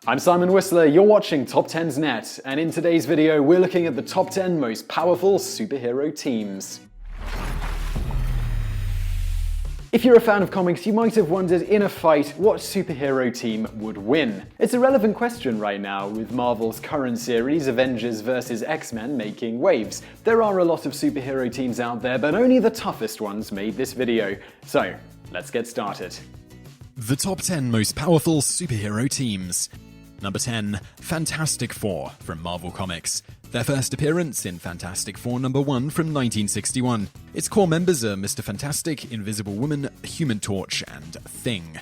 I'm Simon Whistler, you're watching TopTenzNet, and in today's video we're looking at the top 10 most powerful superhero teams. If you're a fan of comics, you might have wondered in a fight what superhero team would win. It's a relevant question right now, with Marvel's current series, Avengers vs. X-Men, making waves. There are a lot of superhero teams out there, but only the toughest ones made this video. So, let's get started. The top 10 most powerful superhero teams. Number 10, Fantastic Four from Marvel Comics. Their first appearance in Fantastic Four number 1 from 1961. Its core members are Mr. Fantastic, Invisible Woman, Human Torch, and Thing.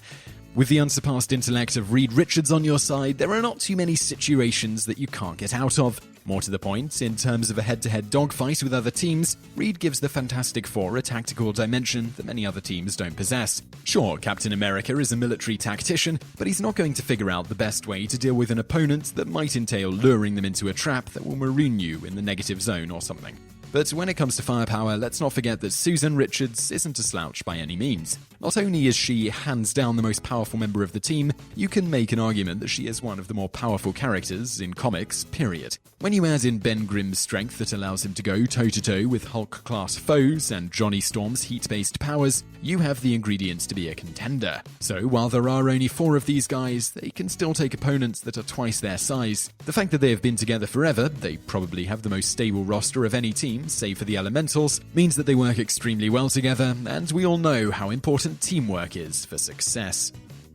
With the unsurpassed intellect of Reed Richards on your side, there are not too many situations that you can't get out of. More to the point, in terms of a head-to-head dogfight with other teams, Reed gives the Fantastic Four a tactical dimension that many other teams don't possess. Sure, Captain America is a military tactician, but he's not going to figure out the best way to deal with an opponent that might entail luring them into a trap that will maroon you in the negative zone or something. But when it comes to firepower, let's not forget that Susan Richards isn't a slouch by any means. Not only is she hands down the most powerful member of the team, you can make an argument that she is one of the more powerful characters in comics, period. When you add in Ben Grimm's strength that allows him to go toe-to-toe with Hulk-class foes and Johnny Storm's heat-based powers, you have the ingredients to be a contender. So while there are only 4 of these guys, they can still take opponents that are twice their size. The fact that they have been together forever, they probably have the most stable roster of any team, save for the Elementals, means that they work extremely well together, and we all know how important teamwork is for success.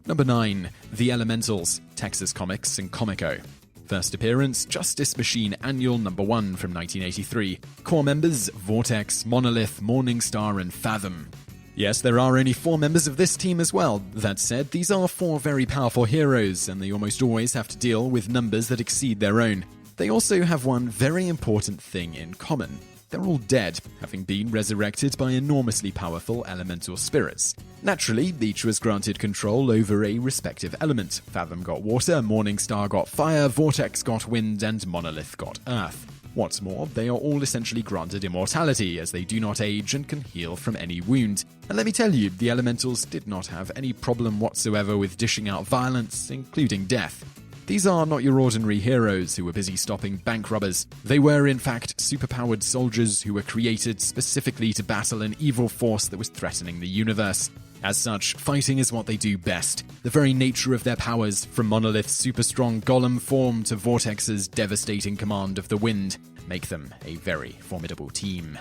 Number 9, The Elementals, Texas Comics and Comico. First appearance, Justice Machine Annual number 1 from 1983. Core members, Vortex, Monolith, Morningstar, and Fathom. Yes, there are only 4 members of this team as well. That said, these are 4 very powerful heroes, and they almost always have to deal with numbers that exceed their own. They also have one very important thing in common. They're all dead, having been resurrected by enormously powerful elemental spirits. Naturally, each was granted control over a respective element. Fathom got water, Morningstar got fire, Vortex got wind, and Monolith got earth. What's more, they are all essentially granted immortality, as they do not age and can heal from any wound. And let me tell you, the Elementals did not have any problem whatsoever with dishing out violence, including death. These are not your ordinary heroes who were busy stopping bank robbers. They were, in fact, superpowered soldiers who were created specifically to battle an evil force that was threatening the universe. As such, fighting is what they do best. The very nature of their powers, from Monolith's super-strong golem form to Vortex's devastating command of the wind, make them a very formidable team.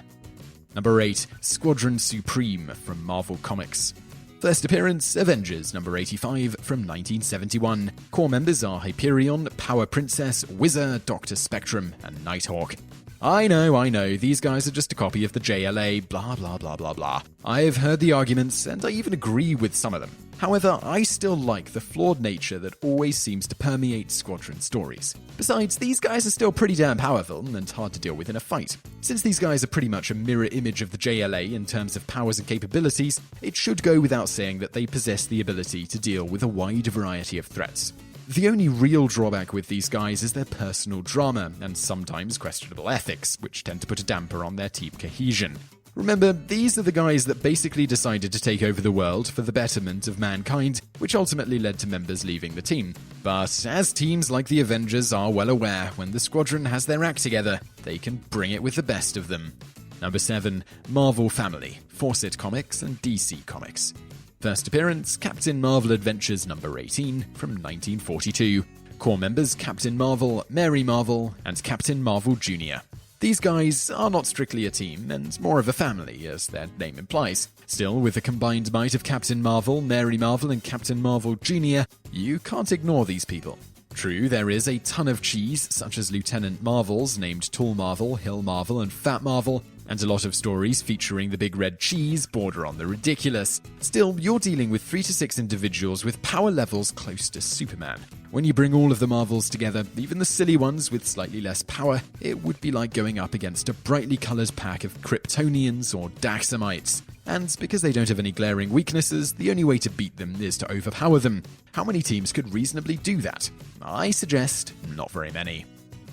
Number 8, Squadron Supreme from Marvel Comics. First appearance, Avengers number 85 from 1971. Core members are Hyperion, Power Princess, Whizzer, Dr. Spectrum, and Nighthawk. I know, these guys are just a copy of the JLA, blah blah blah blah blah. I've heard the arguments, and I even agree with some of them. However, I still like the flawed nature that always seems to permeate Squadron stories. Besides, these guys are still pretty damn powerful and hard to deal with in a fight. Since these guys are pretty much a mirror image of the JLA in terms of powers and capabilities, it should go without saying that they possess the ability to deal with a wide variety of threats. The only real drawback with these guys is their personal drama, and sometimes questionable ethics, which tend to put a damper on their team cohesion. Remember, these are the guys that basically decided to take over the world for the betterment of mankind, which ultimately led to members leaving the team. But as teams like the Avengers are well aware, when the Squadron has their act together, they can bring it with the best of them. Number 7, Marvel Family, Fawcet Comics and DC Comics. First appearance, Captain Marvel Adventures number 18 from 1942. Core members, Captain Marvel, Mary Marvel, and Captain Marvel Jr. These guys are not strictly a team, and more of a family, as their name implies. Still, with the combined might of Captain Marvel, Mary Marvel, and Captain Marvel Jr., you can't ignore these people. True, there is a ton of cheese, such as Lieutenant Marvels named Tall Marvel, Hill Marvel, and Fat Marvel, and a lot of stories featuring the big red cheese border on the ridiculous. Still, you're dealing with 3 to 6 individuals with power levels close to Superman. When you bring all of the Marvels together, even the silly ones with slightly less power, it would be like going up against a brightly coloured pack of Kryptonians or Daxamites. And because they don't have any glaring weaknesses, the only way to beat them is to overpower them. How many teams could reasonably do that? I suggest not very many.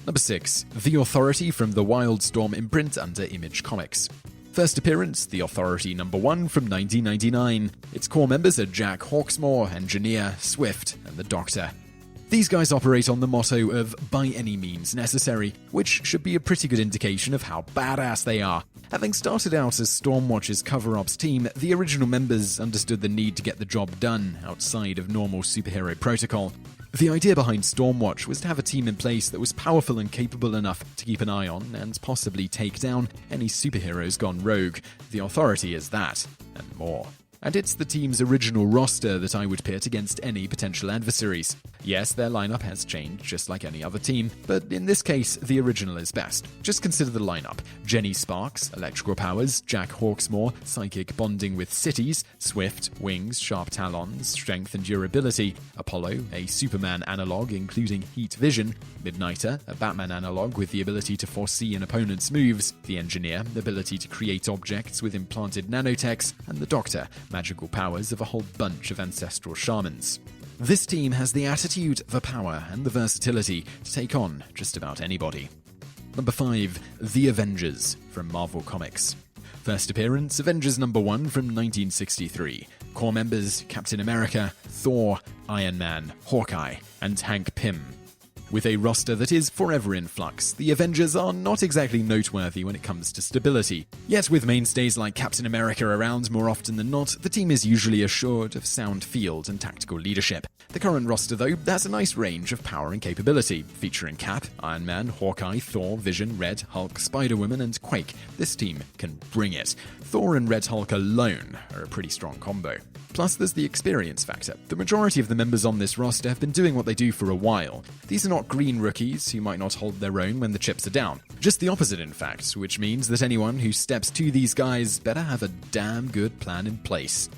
Number 6, The Authority from the WildStorm imprint under Image Comics. First appearance, The Authority number 1 from 1999. Its core members are Jack Hawksmoor, Engineer, Swift, and the Doctor. These guys operate on the motto of by any means necessary, which should be a pretty good indication of how badass they are. Having started out as Stormwatch's cover-ops team, the original members understood the need to get the job done outside of normal superhero protocol. The idea behind Stormwatch was to have a team in place that was powerful and capable enough to keep an eye on and possibly take down any superheroes gone rogue. The Authority is that, and more. And it's the team's original roster that I would pit against any potential adversaries. Yes, their lineup has changed just like any other team, but in this case, the original is best. Just consider the lineup. Jenny Sparks, electrical powers, Jack Hawksmoor, psychic bonding with cities, swift, wings, sharp talons, strength and durability, Apollo, a Superman analog including heat vision, Midnighter, a Batman analog with the ability to foresee an opponent's moves, the Engineer, the ability to create objects with implanted nanotechs, and the Doctor, magical powers of a whole bunch of ancestral shamans. This team has the attitude, the power, and the versatility to take on just about anybody. Number 5. The Avengers from Marvel Comics. First appearance, Avengers number 1 from 1963. Core members, Captain America, Thor, Iron Man, Hawkeye, and Hank Pym. With a roster that is forever in flux, the Avengers are not exactly noteworthy when it comes to stability. Yet with mainstays like Captain America around more often than not, the team is usually assured of sound field and tactical leadership. The current roster, though, has a nice range of power and capability, featuring Cap, Iron Man, Hawkeye, Thor, Vision, Red, Hulk, Spider-Woman, and Quake. This team can bring it. Thor and Red Hulk alone are a pretty strong combo. Plus, there's the experience factor. The majority of the members on this roster have been doing what they do for a while. These are not green rookies who might not hold their own when the chips are down. Just the opposite, in fact, which means that anyone who steps to these guys better have a damn good plan in place.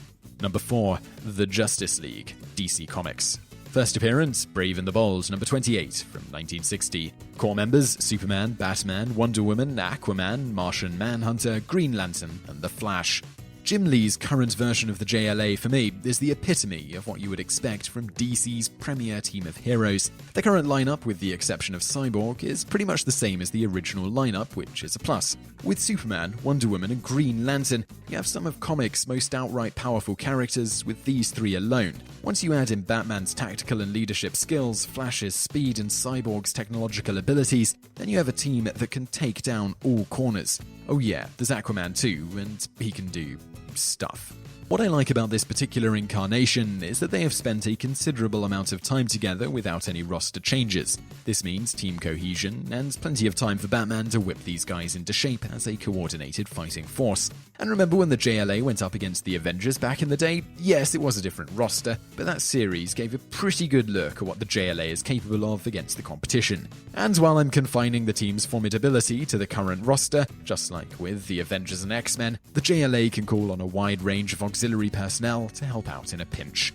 Number 4. The Justice League, DC Comics. First appearance, Brave and the Bold, number 28, from 1960. Core members, Superman, Batman, Wonder Woman, Aquaman, Martian Manhunter, Green Lantern, and The Flash. Jim Lee's current version of the JLA, for me, is the epitome of what you would expect from DC's premier team of heroes. The current lineup, with the exception of Cyborg, is pretty much the same as the original lineup, which is a plus. With Superman, Wonder Woman, and Green Lantern, you have some of comics' most outright powerful characters with these three alone. Once you add in Batman's tactical and leadership skills, Flash's speed, and Cyborg's technological abilities, then you have a team that can take down all corners. Oh yeah, there's Aquaman too, and he can do stuff. What I like about this particular incarnation is that they have spent a considerable amount of time together without any roster changes. This means team cohesion and plenty of time for Batman to whip these guys into shape as a coordinated fighting force. And remember when the JLA went up against the Avengers back in the day? Yes, it was a different roster, but that series gave a pretty good look at what the JLA is capable of against the competition. And while I'm confining the team's formidability to the current roster, just like with the Avengers and X-Men, the JLA can call on a wide range of auxiliary personnel to help out in a pinch.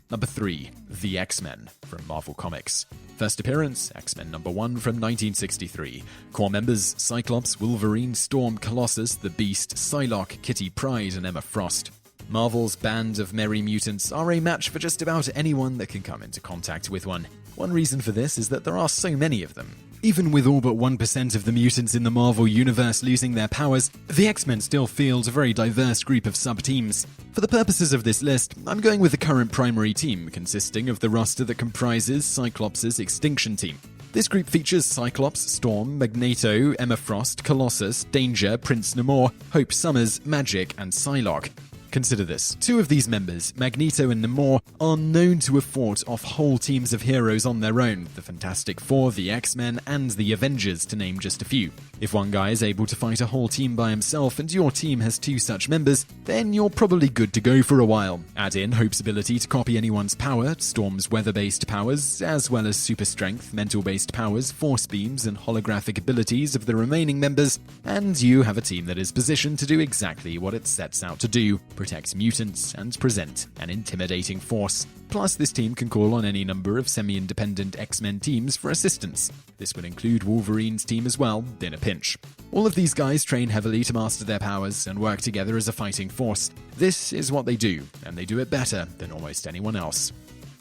Number 3. The X-Men from Marvel Comics. First appearance, X-Men number 1 from 1963. Core members, Cyclops, Wolverine, Storm, Colossus, The Beast, Psylocke, Kitty Pryde, and Emma Frost. Marvel's band of merry mutants are a match for just about anyone that can come into contact with one. One reason for this is that there are so many of them. Even with all but 1% of the mutants in the Marvel universe losing their powers, the X-Men still field a very diverse group of sub-teams. For the purposes of this list, I'm going with the current primary team, consisting of the roster that comprises Cyclops' Extinction Team. This group features Cyclops, Storm, Magneto, Emma Frost, Colossus, Danger, Prince Namor, Hope Summers, Magik, and Psylocke. Consider this. 2 of these members, Magneto and Namor, are known to have fought off whole teams of heroes on their own, the Fantastic Four, the X-Men, and the Avengers, to name just a few. If one guy is able to fight a whole team by himself and your team has 2 such members, then you're probably good to go for a while. Add in Hope's ability to copy anyone's power, Storm's weather-based powers, as well as super strength, mental-based powers, force beams, and holographic abilities of the remaining members, and you have a team that is positioned to do exactly what it sets out to do: protect mutants and present an intimidating force. Plus, this team can call on any number of semi-independent X-Men teams for assistance. This would include Wolverine's team as well, in a pinch. All of these guys train heavily to master their powers and work together as a fighting force. This is what they do, and they do it better than almost anyone else.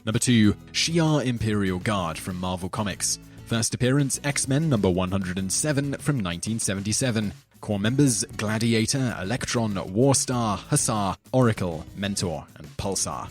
Number 2. Shi'ar Imperial Guard from Marvel Comics. First appearance, X-Men number 107 from 1977. Core members, Gladiator, Electron, Warstar, Hussar, Oracle, Mentor, and Pulsar.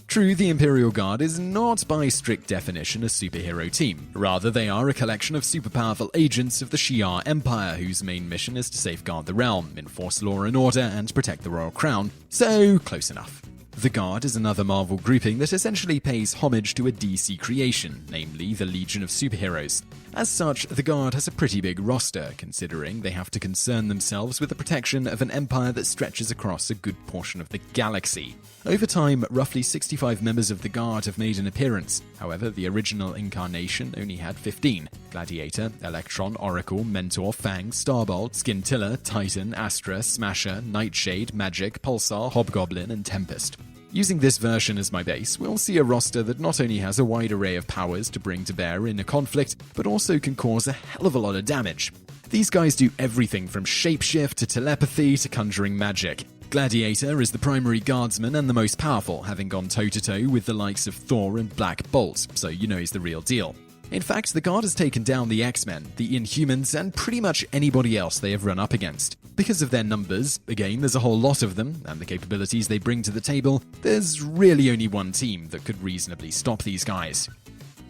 True, the Imperial Guard is not by strict definition a superhero team. Rather, they are a collection of superpowerful agents of the Shi'ar Empire whose main mission is to safeguard the realm, enforce law and order, and protect the royal crown. So, close enough. The Guard is another Marvel grouping that essentially pays homage to a DC creation, namely the Legion of Superheroes. As such, the Guard has a pretty big roster, considering they have to concern themselves with the protection of an empire that stretches across a good portion of the galaxy. Over time, roughly 65 members of the Guard have made an appearance. However, the original incarnation only had 15. Gladiator, Electron, Oracle, Mentor, Fang, Starbolt, Skintilla, Titan, Astra, Smasher, Nightshade, Magic, Pulsar, Hobgoblin, and Tempest. Using this version as my base, we'll see a roster that not only has a wide array of powers to bring to bear in a conflict, but also can cause a hell of a lot of damage. These guys do everything from shapeshift to telepathy to conjuring magic. Gladiator is the primary guardsman and the most powerful, having gone toe-to-toe with the likes of Thor and Black Bolt, so you know he's the real deal. In fact, the Guard has taken down the X-Men, the Inhumans, and pretty much anybody else they have run up against. Because of their numbers, again, there's a whole lot of them, and the capabilities they bring to the table, there's really only one team that could reasonably stop these guys.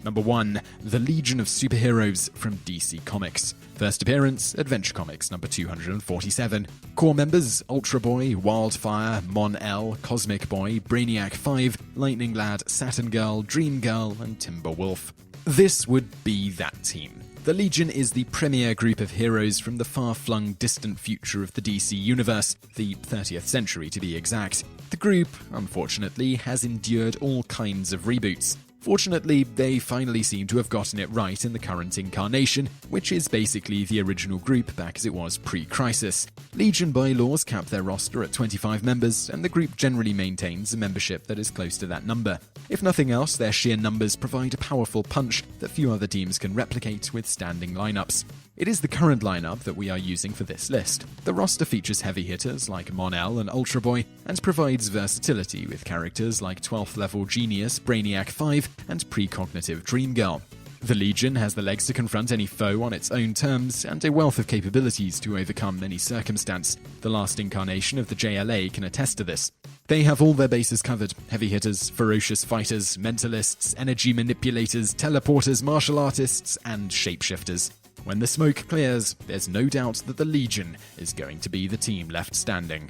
Number 1. The Legion of Superheroes from DC Comics. First appearance, Adventure Comics number 247. Core members, Ultra Boy, Wildfire, Mon-El, Cosmic Boy, Brainiac 5, Lightning Lad, Saturn Girl, Dream Girl, and Timberwolf. This would be that team. The Legion is the premier group of heroes from the far-flung distant future of the DC universe, the 30th century to be exact. The group, unfortunately, has endured all kinds of reboots. Fortunately, they finally seem to have gotten it right in the current incarnation, which is basically the original group back as it was pre-Crisis. Legion bylaws cap their roster at 25 members, and the group generally maintains a membership that is close to that number. If nothing else, their sheer numbers provide a powerful punch that few other teams can replicate with standing lineups. It is the current lineup that we are using for this list. The roster features heavy hitters like Mon-El and Ultra Boy, and provides versatility with characters like 12th level Genius, Brainiac 5, and precognitive Dream Girl. The Legion has the legs to confront any foe on its own terms, and a wealth of capabilities to overcome any circumstance. The last incarnation of the JLA can attest to this. They have all their bases covered: heavy hitters, ferocious fighters, mentalists, energy manipulators, teleporters, martial artists, and shapeshifters. When the smoke clears, there's no doubt that the Legion is going to be the team left standing.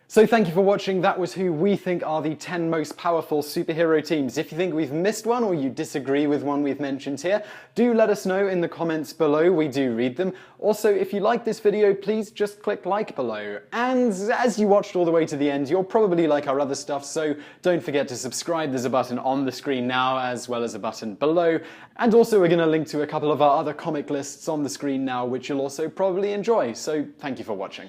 So thank you for watching. That was who we think are the 10 most powerful superhero teams. If you think we've missed one or you disagree with one we've mentioned here, do let us know in the comments below. We do read them. Also, if you like this video, please just click like below. And as you watched all the way to the end, you'll probably like our other stuff, so don't forget to subscribe. There's a button on the screen now, as well as a button below. And also, we're going to link to a couple of our other comic lists on the screen now, which you'll also probably enjoy. So thank you for watching.